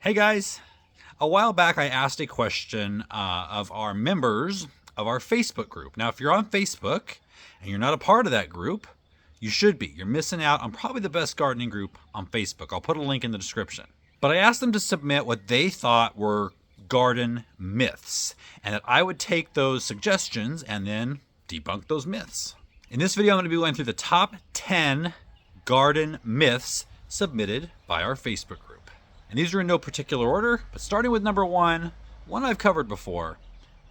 Hey guys, a while back I asked a question of our members of our Facebook group. Now, if you're on Facebook and you're not a part of that group, you should be. You're missing out on probably the best gardening group on Facebook. I'll put a link in the description. But I asked them to submit what they thought were garden myths, and that I would take those suggestions and then debunk those myths. In this video, I'm going to be going through the top 10 garden myths submitted by our Facebook group. And these are in no particular order, but starting with number one I've covered before,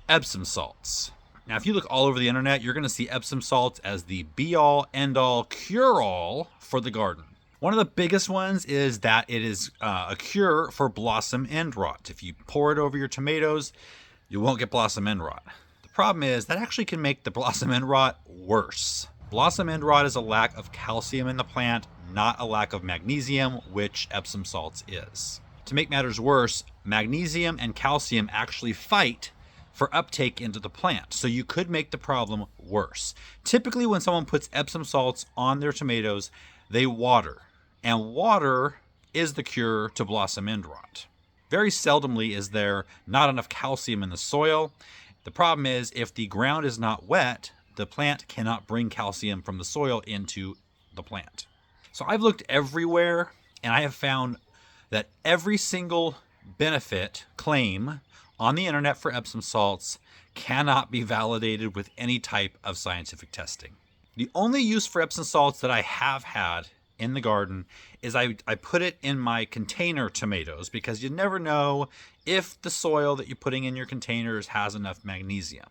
Epsom salts. Now, if you look all over the internet, you're going to see Epsom salts as the be-all, end-all, cure-all for the garden. One of the biggest ones is that it is a cure for blossom end rot. If you pour it over your tomatoes, you won't get blossom end rot. The problem is that actually can make the blossom end rot worse. Blossom end rot is a lack of calcium in the plant, not a lack of magnesium, which Epsom salts is. To make matters worse, magnesium and calcium actually fight for uptake into the plant, so you could make the problem worse. Typically, when someone puts Epsom salts on their tomatoes, they water, and water is the cure to blossom end rot. Very seldomly is there not enough calcium in the soil. The problem is if the ground is not wet, the plant cannot bring calcium from the soil into the plant. So I've looked everywhere, and I have found that every single benefit claim on the internet for Epsom salts cannot be validated with any type of scientific testing. The only use for Epsom salts that I have had in the garden is I put it in my container tomatoes, because you never know if the soil that you're putting in your containers has enough magnesium.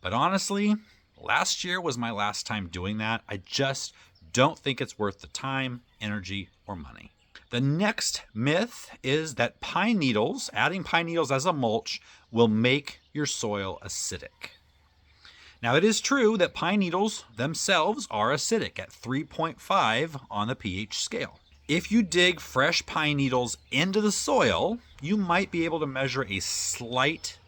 But honestly, last year was my last time doing that. I just don't think it's worth the time, energy, or money. The next myth is that pine needles, adding pine needles as a mulch, will make your soil acidic. Now, it is true that pine needles themselves are acidic at 3.5 on the pH scale. If you dig fresh pine needles into the soil, you might be able to measure a slight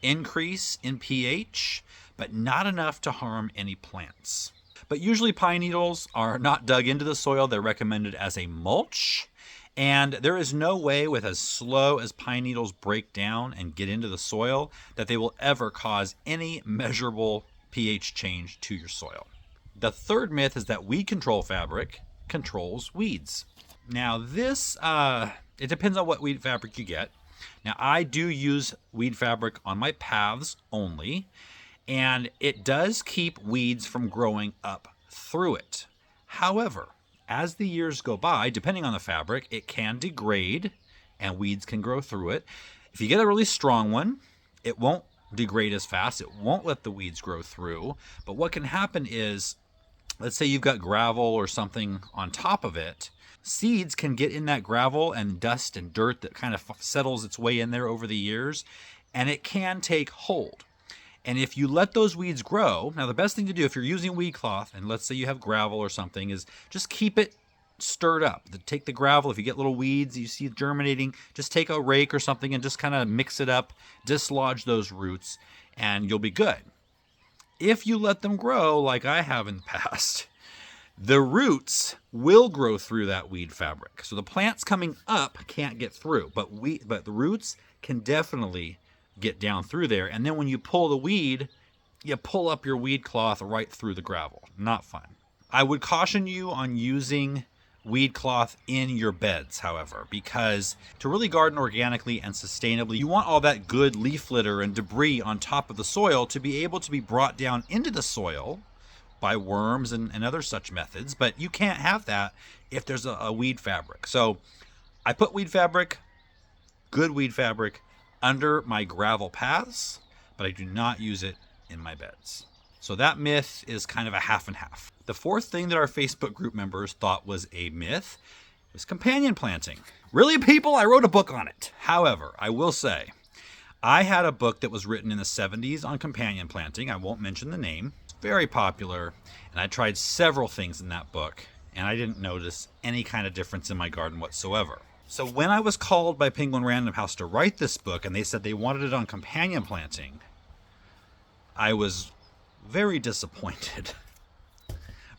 increase in pH, but not enough to harm any plants. But usually pine needles are not dug into the soil. They're recommended as a mulch. And there is no way, with as slow as pine needles break down and get into the soil, that they will ever cause any measurable pH change to your soil. The third myth is that weed control fabric controls weeds. Now this, it depends on what weed fabric you get. Now I do use weed fabric on my paths only, and it does keep weeds from growing up through it. However, as the years go by, depending on the fabric, it can degrade and weeds can grow through it. If you get a really strong one, it won't degrade as fast. It won't let the weeds grow through. But what can happen is, let's say you've got gravel or something on top of it. Seeds can get in that gravel and dust and dirt that kind of settles its way in there over the years, and it can take hold. And if you let those weeds grow, now the best thing to do if you're using weed cloth, and let's say you have gravel or something, is just keep it stirred up. Take the gravel, if you get little weeds you see germinating, just take a rake or something and just kind of mix it up, dislodge those roots, and you'll be good. If you let them grow like I have in the past, the roots will grow through that weed fabric. So the plants coming up can't get through, but the roots can definitely get down through there. And then when you pull the weed, you pull up your weed cloth right through the gravel. Not fun. I would caution you on using weed cloth in your beds, however, because to really garden organically and sustainably, you want all that good leaf litter and debris on top of the soil to be able to be brought down into the soil by worms and other such methods. But you can't have that if there's a weed fabric. So I put weed fabric, good weed fabric, under my gravel paths, but I do not use it in my beds. So that myth is kind of a half and half. The fourth thing that our Facebook group members thought was a myth was companion planting. Really, people? I wrote a book on it. However, I will say, I had a book that was written in the 70s on companion planting. I won't mention the name. It's very popular, and I tried several things in that book, and I didn't notice any kind of difference in my garden whatsoever. So when I was called by Penguin Random House to write this book, and they said they wanted it on companion planting, I was very disappointed.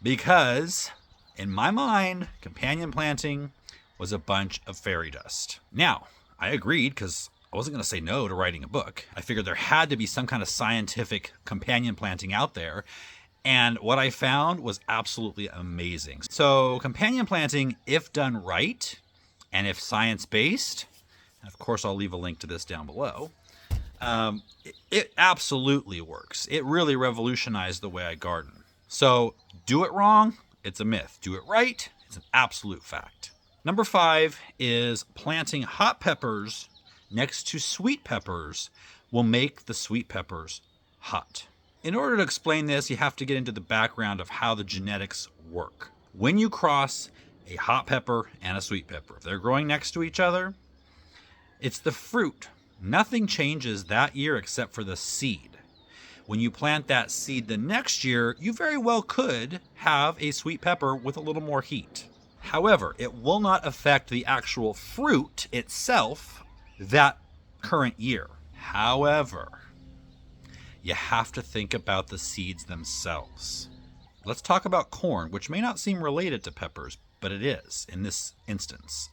Because in my mind, companion planting was a bunch of fairy dust. Now, I agreed because I wasn't going to say no to writing a book. I figured there had to be some kind of scientific companion planting out there. And what I found was absolutely amazing. So companion planting, if done right, and if science-based, and of course I'll leave a link to this down below, it absolutely works. It really revolutionized the way I garden. So do it wrong, it's a myth. Do it right, it's an absolute fact. Number 5 is planting hot peppers next to sweet peppers will make the sweet peppers hot. In order to explain this, you have to get into the background of how the genetics work. When you cross a hot pepper and a sweet pepper, if they're growing next to each other, it's the fruit. Nothing changes that year except for the seed. When you plant that seed the next year, you very well could have a sweet pepper with a little more heat. However, it will not affect the actual fruit itself that current year. However, you have to think about the seeds themselves. Let's talk about corn, which may not seem related to peppers, but it is in this instance.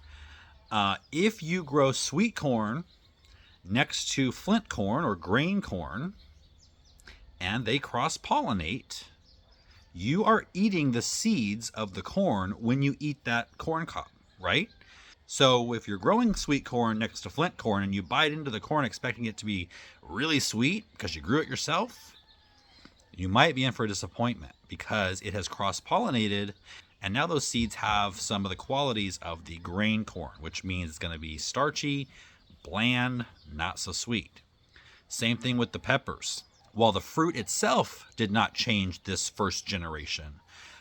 If you grow sweet corn next to flint corn or grain corn, and they cross-pollinate, you are eating the seeds of the corn when you eat that corn cob, right? So if you're growing sweet corn next to flint corn and you bite into the corn expecting it to be really sweet because you grew it yourself, you might be in for a disappointment because it has cross-pollinated, and now those seeds have some of the qualities of the grain corn, which means it's going to be starchy, bland, not so sweet. Same thing with the peppers. While the fruit itself did not change this first generation,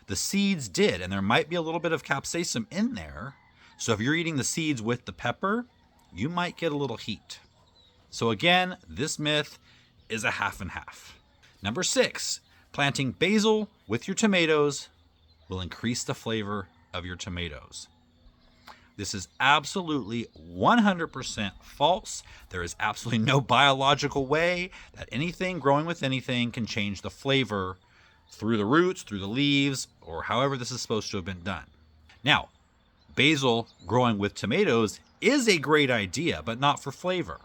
the seeds did, and there might be a little bit of capsaicin in there. So if you're eating the seeds with the pepper, you might get a little heat. So again, this myth is a half and half. Number 6, planting basil with your tomatoes will increase the flavor of your tomatoes. This is absolutely 100% false. There is absolutely no biological way that anything growing with anything can change the flavor through the roots, through the leaves, or however this is supposed to have been done. Now, basil growing with tomatoes is a great idea, but not for flavor.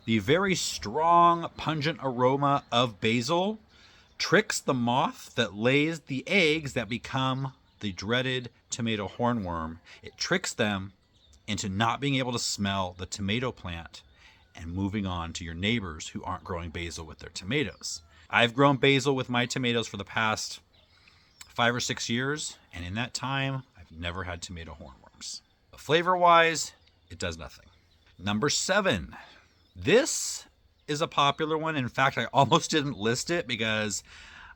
The very strong, pungent aroma of basil tricks the moth that lays the eggs that become the dreaded tomato hornworm. It tricks them into not being able to smell the tomato plant and moving on to your neighbors who aren't growing basil with their tomatoes. I've grown basil with my tomatoes for the past 5 or 6 years, and in that time, I've never had tomato hornworms. But flavor-wise, it does nothing. Number 7. This is a popular one. In fact, I almost didn't list it because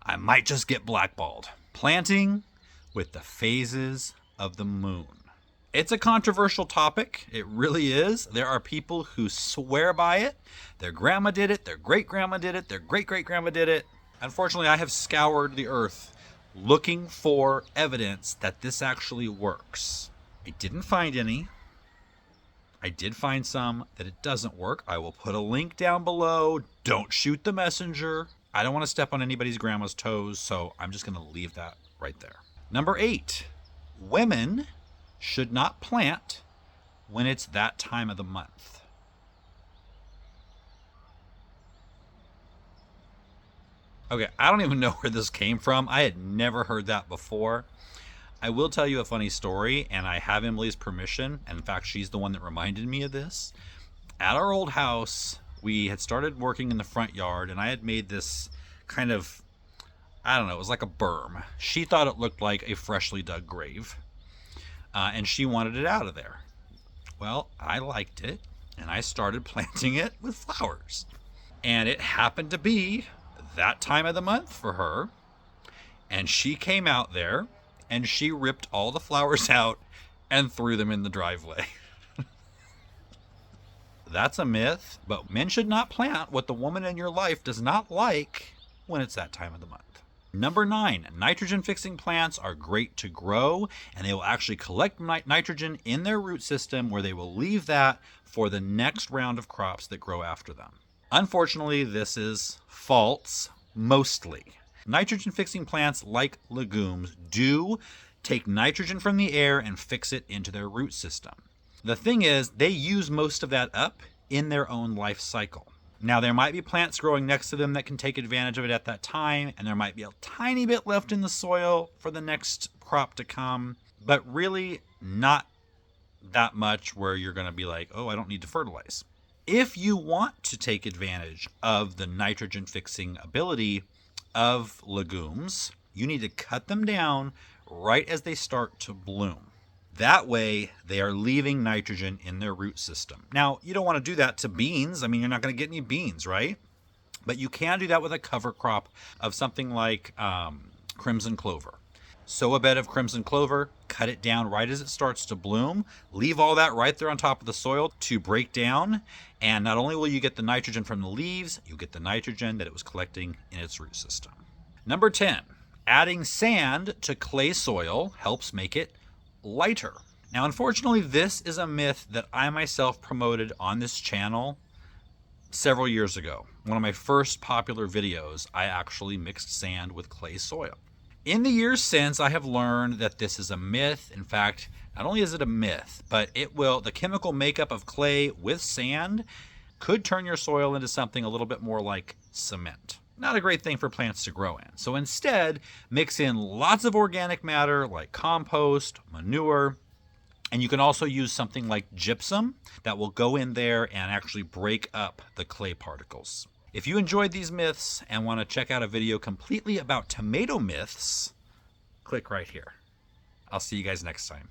I might just get blackballed. Planting with the phases of the moon. It's a controversial topic. It really is. There are people who swear by it. Their grandma did it. Their great-grandma did it. Their great-great-grandma did it. Unfortunately, I have scoured the earth looking for evidence that this actually works. I didn't find any. I did find some that it doesn't work. I will put a link down below. Don't shoot the messenger. I don't want to step on anybody's grandma's toes, so I'm just going to leave that right there. Number 8, women should not plant when it's that time of the month. Okay, I don't even know where this came from. I had never heard that before. I will tell you a funny story, and I have Emily's permission, and in fact, she's the one that reminded me of this. At our old house, we had started working in the front yard, and I had made this kind of, I don't know, it was like a berm. She thought it looked like a freshly dug grave, and she wanted it out of there. Well, I liked it, and I started planting it with flowers. And it happened to be that time of the month for her, and she came out there, and she ripped all the flowers out and threw them in the driveway. That's a myth, but men should not plant what the woman in your life does not like when it's that time of the month. Number 9, nitrogen-fixing plants are great to grow, and they will actually collect nitrogen in their root system where they will leave that for the next round of crops that grow after them. Unfortunately, this is false, mostly. Nitrogen-fixing plants, like legumes, do take nitrogen from the air and fix it into their root system. The thing is, they use most of that up in their own life cycle. Now, there might be plants growing next to them that can take advantage of it at that time, and there might be a tiny bit left in the soil for the next crop to come, but really not that much where you're going to be like, oh, I don't need to fertilize. If you want to take advantage of the nitrogen fixing ability of legumes, you need to cut them down right as they start to bloom. That way, they are leaving nitrogen in their root system. Now, you don't want to do that to beans. I mean, you're not going to get any beans, right? But you can do that with a cover crop of something like crimson clover. Sow a bed of crimson clover, cut it down right as it starts to bloom, leave all that right there on top of the soil to break down, and not only will you get the nitrogen from the leaves, you'll get the nitrogen that it was collecting in its root system. Number 10, adding sand to clay soil helps make it lighter. Now, unfortunately, this is a myth that I myself promoted on this channel several years ago. One of my first popular videos, I actually mixed sand with clay soil. In the years since, I have learned that this is a myth. In fact, not only is it a myth, but the chemical makeup of clay with sand could turn your soil into something a little bit more like cement. Not a great thing for plants to grow in. So instead, mix in lots of organic matter like compost, manure, and you can also use something like gypsum that will go in there and actually break up the clay particles. If you enjoyed these myths and want to check out a video completely about tomato myths, click right here. I'll see you guys next time.